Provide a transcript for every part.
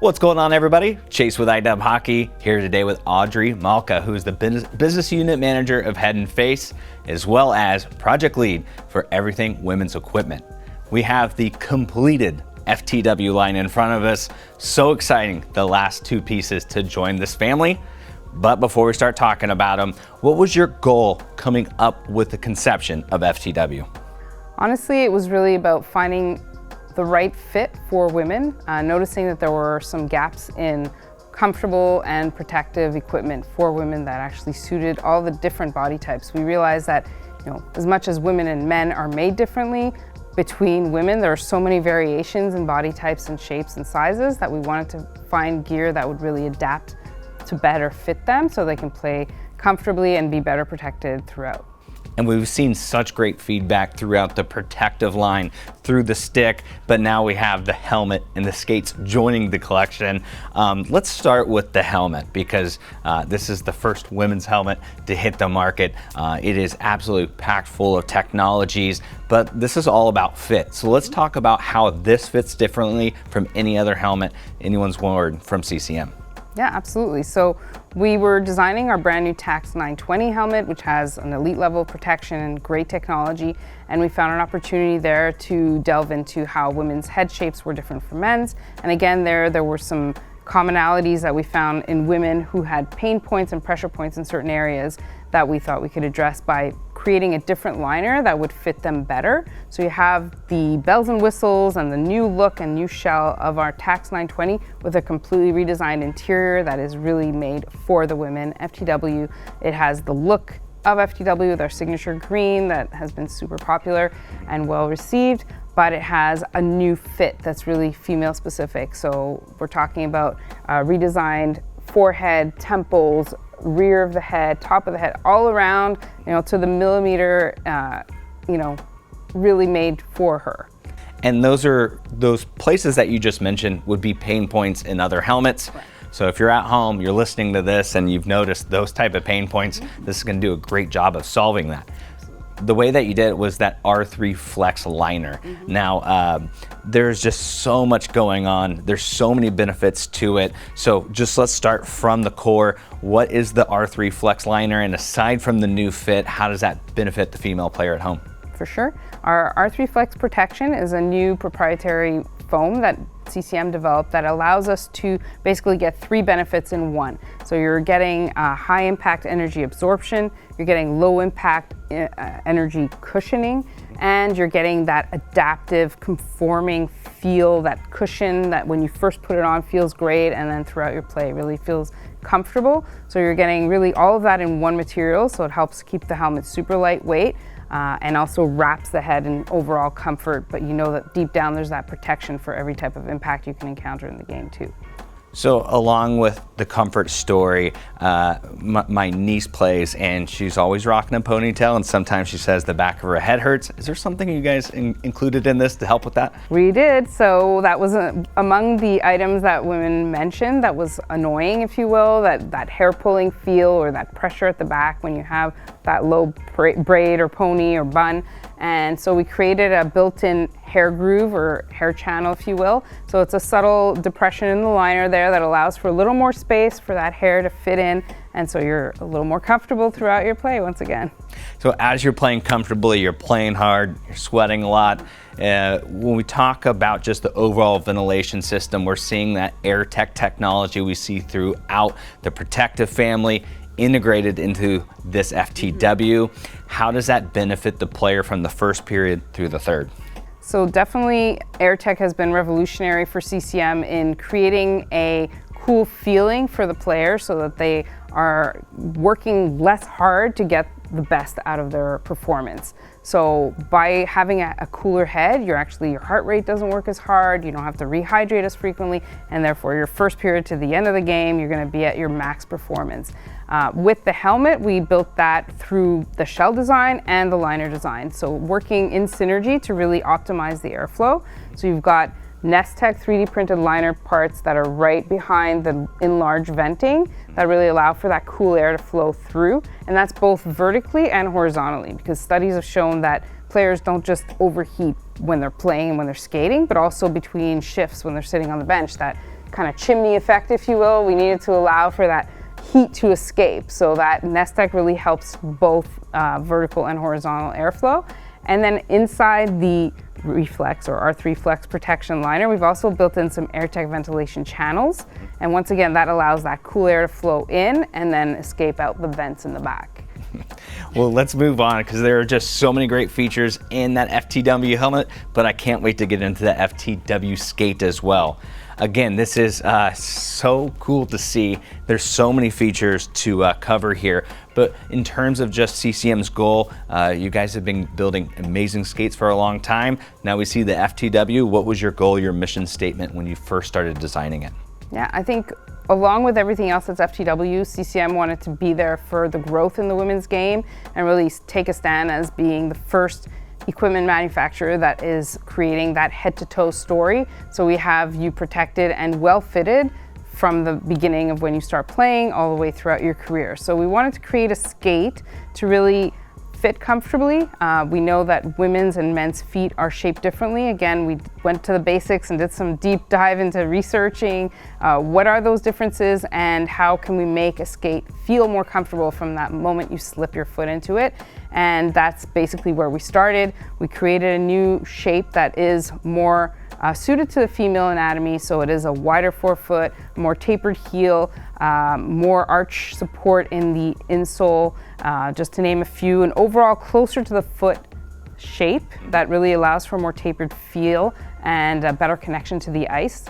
What's going on, everybody? Chase with IW Hockey here today with Audrey Malka, who is the business unit manager of Head and Face, as well as project lead for everything women's equipment. We have the completed FTW line in front of us. So exciting, the last two pieces to join this family. But before we start talking about them, what was your goal coming up with the conception of FTW? Honestly, it was really about finding the right fit for women, noticing that there were some gaps in comfortable and protective equipment for women that actually suited all the different body types. We realized that, as much as women and men are made differently, between women there are so many variations in body types and shapes and sizes that we wanted to find gear that would really adapt to better fit them so they can play comfortably and be better protected throughout. And we've seen such great feedback throughout the protective line, through the stick, but now we have the helmet and the skates joining the collection. Let's start with the helmet, because this is the first women's helmet to hit the market. It is absolutely packed full of technologies, but this is all about fit. So let's talk about how this fits differently from any other helmet anyone's worn from CCM. Yeah, absolutely. So we were designing our brand new TAX 920 helmet, which has an elite level of protection and great technology. And we found an opportunity there to delve into how women's head shapes were different from men's. And again, there were some commonalities that we found in women who had pain points and pressure points in certain areas that we thought we could address by creating a different liner that would fit them better. So you have the bells and whistles and the new look and new shell of our TAX 920 with a completely redesigned interior that is really made for the women. FTW, it has the look of FTW with our signature green that has been super popular and well received, but it has a new fit that's really female specific. So we're talking about redesigned forehead, temples, rear of the head, top of the head, all around, to the millimeter, really made for her. And those places that you just mentioned would be pain points in other helmets. Right. So if you're at home, you're listening to this and you've noticed those type of pain points, this is going to do a great job of solving that. The way that you did it was that R3 Flex liner. Now, there's just so much going on. There's so many benefits to it. So just let's start from the core. What is the R3 Flex liner? And aside from the new fit, how does that benefit the female player at home? For sure. Our R3 Flex protection is a new proprietary foam that CCM developed that allows us to basically get three benefits in one. So you're getting high impact energy absorption, you're getting low impact energy cushioning, and you're getting that adaptive conforming feel, that cushion that when you first put it on feels great and then throughout your play really feels comfortable. So you're getting really all of that in one material, so it helps keep the helmet super lightweight. And also wraps the head in overall comfort, but you know that deep down there's that protection for every type of impact you can encounter in the game too. So along with the comfort story, my niece plays and she's always rocking a ponytail, and sometimes she says the back of her head hurts. Is there something you guys included in this to help with that? We did. So that was among the items that women mentioned that was annoying, if you will, that hair pulling feel or that pressure at the back when you have that low braid or pony or bun. And so we created a built-in hair groove or hair channel, if you will. So it's a subtle depression in the liner there that allows for a little more space for that hair to fit in. And so you're a little more comfortable throughout your play once again. So as you're playing comfortably, you're playing hard, you're sweating a lot. When we talk about just the overall ventilation system, we're seeing that AER-TEC technology we see throughout the protective family integrated into this FTW. How does that benefit the player from the first period through the third? So definitely AER-TEC has been revolutionary for CCM in creating a cool feeling for the player so that they are working less hard to get the best out of their performance. So by having a cooler head, your heart rate doesn't work as hard, you don't have to rehydrate as frequently, and therefore your first period to the end of the game, you're going to be at your max performance. With the helmet, we built that through the shell design and the liner design. So working in synergy to really optimize the airflow. So you've got Nest-Tech 3D printed liner parts that are right behind the enlarged venting that really allow for that cool air to flow through. And that's both vertically and horizontally, because studies have shown that players don't just overheat when they're playing and when they're skating, but also between shifts when they're sitting on the bench, that kind of chimney effect, if you will. We needed to allow for that heat to escape. So that NestTech really helps both vertical and horizontal airflow. And then inside the Reflex or R3 Flex protection liner, we've also built in some AER-TEC ventilation channels. And once again, that allows that cool air to flow in and then escape out the vents in the back. Well, let's move on because there are just so many great features in that FTW helmet, but I can't wait to get into the FTW skate as well. Again, this is so cool to see. There's so many features to cover here, but in terms of just CCM's goal, you guys have been building amazing skates for a long time. Now we see the FTW. What was your goal, your mission statement when you first started designing it? Yeah, I think along with everything else that's FTW, CCM wanted to be there for the growth in the women's game and really take a stand as being the first equipment manufacturer that is creating that head-to-toe story. So we have you protected and well-fitted from the beginning of when you start playing all the way throughout your career. So we wanted to create a skate to really fit comfortably. We know that women's and men's feet are shaped differently. Again, we went to the basics and did some deep dive into researching what are those differences and how can we make a skate feel more comfortable from that moment you slip your foot into it. And that's basically where we started. We created a new shape that is more suited to the female anatomy, so it is a wider forefoot, more tapered heel, more arch support in the insole, just to name a few, and overall closer to the foot shape that really allows for a more tapered feel and a better connection to the ice.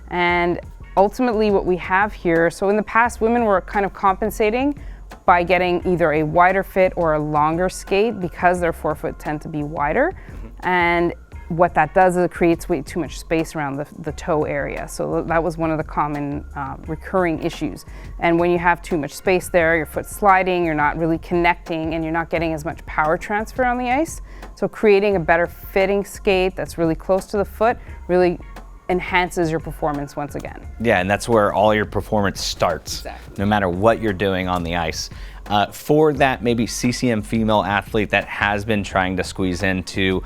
And ultimately what we have here, so in the past women were kind of compensating by getting either a wider fit or a longer skate because their forefoot tend to be wider. And what that does is it creates way too much space around the toe area. So that was one of the common recurring issues. And when you have too much space there, your foot's sliding, you're not really connecting, and you're not getting as much power transfer on the ice. So creating a better fitting skate that's really close to the foot really enhances your performance once again. Yeah, and that's where all your performance starts, Exactly. no matter what you're doing on the ice. For that maybe CCM female athlete that has been trying to squeeze into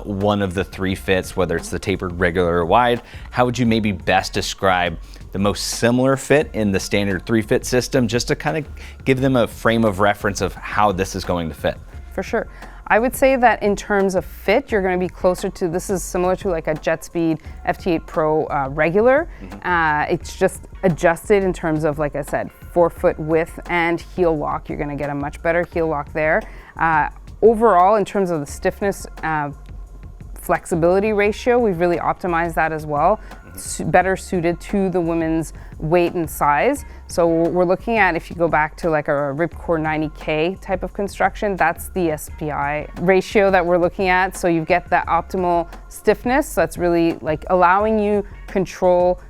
one of the three fits, whether it's the tapered, regular, or wide, how would you maybe best describe the most similar fit in the standard 3-fit system, just to kind of give them a frame of reference of how this is going to fit? For sure. I would say that in terms of fit, you're going to be closer to, this is similar to like a JetSpeed FT8 Pro regular. It's just adjusted in terms of, like I said, forefoot width and heel lock. You're going to get a much better heel lock there. Overall, in terms of the stiffness, flexibility ratio, we've really optimized that as well, better suited to the women's weight and size. So we're looking at, if you go back to like a Ripcore 90K type of construction, that's the SPI ratio that we're looking at. So you get that optimal stiffness. So that's really like allowing you control,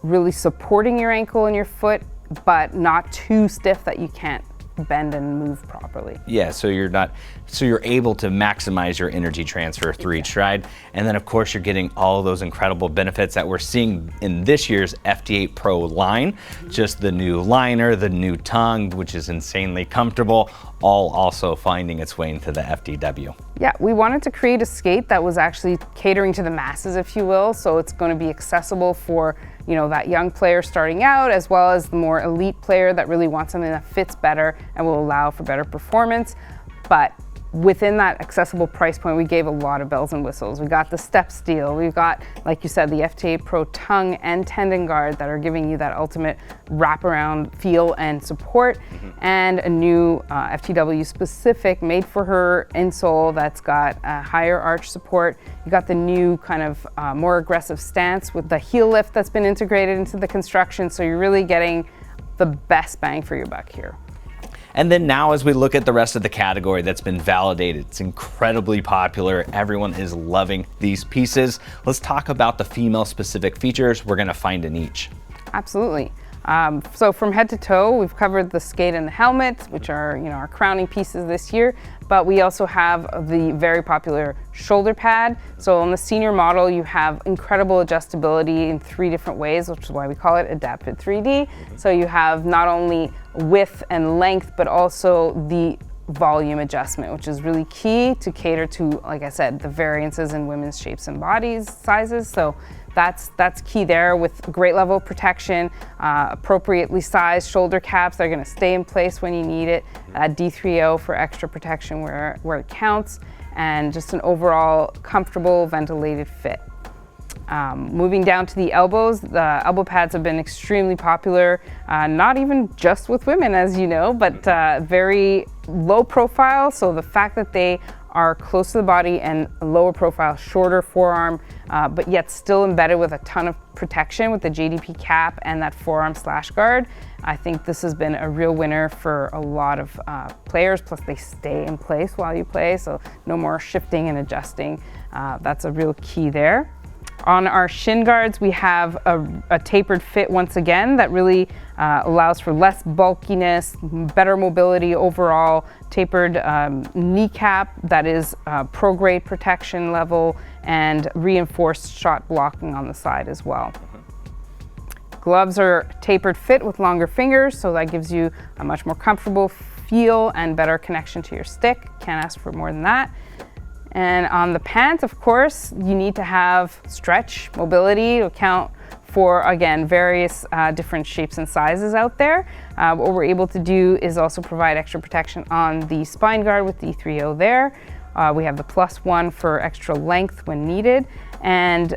really supporting your ankle and your foot, but not too stiff that you can't bend and move properly. Yeah, so you're able to maximize your energy transfer through each stride. And then of course you're getting all those incredible benefits that we're seeing in this year's FT8 Pro line. Just the new liner, the new tongue, which is insanely comfortable, all also finding its way into the FTW. Yeah, we wanted to create a skate that was actually catering to the masses, if you will. So it's going to be accessible for, you know, that young player starting out, as well as the more elite player that really wants something that fits better and will allow for better performance. But within that accessible price point, we gave a lot of bells and whistles. We got the step steel, we've got, like you said, the FT8 Pro tongue and tendon guard that are giving you that ultimate wraparound feel and support, and a new FTW specific made for her insole that's got a higher arch support. You got the new kind of more aggressive stance with the heel lift that's been integrated into the construction, so you're really getting the best bang for your buck here. And then now as we look at the rest of the category that's been validated, it's incredibly popular. Everyone is loving these pieces. Let's talk about the female specific features we're gonna find in each. Absolutely. So from head to toe, we've covered the skate and the helmet, which are, you know, our crowning pieces this year, but we also have the very popular shoulder pad. So on the senior model, you have incredible adjustability in 3 different ways, which is why we call it Adapted 3D. So you have not only width and length, but also the volume adjustment, which is really key to cater to, like I said, the variances in women's shapes and bodies, sizes. So That's key there, with a great level of protection, appropriately sized shoulder caps. They're going to stay in place when you need it. D3O for extra protection where it counts, and just an overall comfortable ventilated fit. Moving down to the elbows, the elbow pads have been extremely popular, not even just with women, as you know, but very low profile. So the fact that they are close to the body and lower profile, shorter forearm, but yet still embedded with a ton of protection with the JDP cap and that forearm slash guard, I think this has been a real winner for a lot of players. Plus they stay in place while you play, so no more shifting and adjusting. That's a real key there. On our shin guards, we have a tapered fit once again that really allows for less bulkiness, better mobility overall, tapered kneecap that is pro-grade protection level, and reinforced shot blocking on the side as well. Gloves are tapered fit with longer fingers, so that gives you a much more comfortable feel and better connection to your stick. Can't ask for more than that. And on the pants, of course, you need to have stretch, mobility to account for, again, various different shapes and sizes out there. What we're able to do is also provide extra protection on the spine guard with D3O there. We have the +1 for extra length when needed. And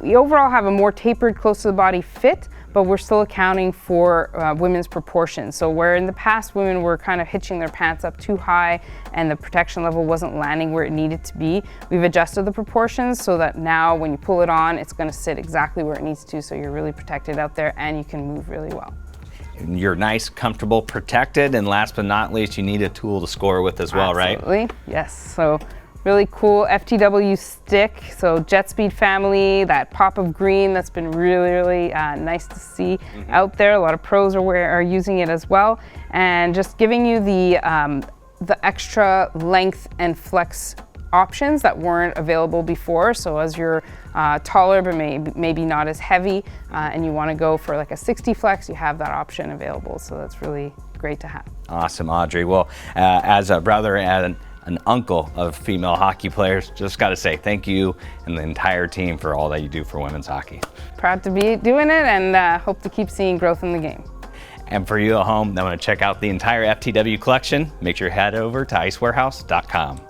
we overall have a more tapered, close to the body fit, but we're still accounting for women's proportions. So where in the past women were kind of hitching their pants up too high and the protection level wasn't landing where it needed to be, we've adjusted the proportions so that now when you pull it on, it's going to sit exactly where it needs to, so you're really protected out there and you can move really well. You're nice, comfortable, protected, and last but not least, you need a tool to score with as well, right? Absolutely, yes. So really cool FTW stick, so JetSpeed family, that pop of green, that's been really nice to see out there. A lot of pros are using it as well, and just giving you the extra length and flex options that weren't available before. So as you're taller but maybe not as heavy, and you want to go for like a 60 flex, you have that option available. So that's really great to have. Awesome, Audrey. Well, as a brother and an uncle of female hockey players, just got to say thank you and the entire team for all that you do for women's hockey. Proud to be doing it, and hope to keep seeing growth in the game. And for you at home that want to check out the entire FTW collection, make sure you head over to icewarehouse.com.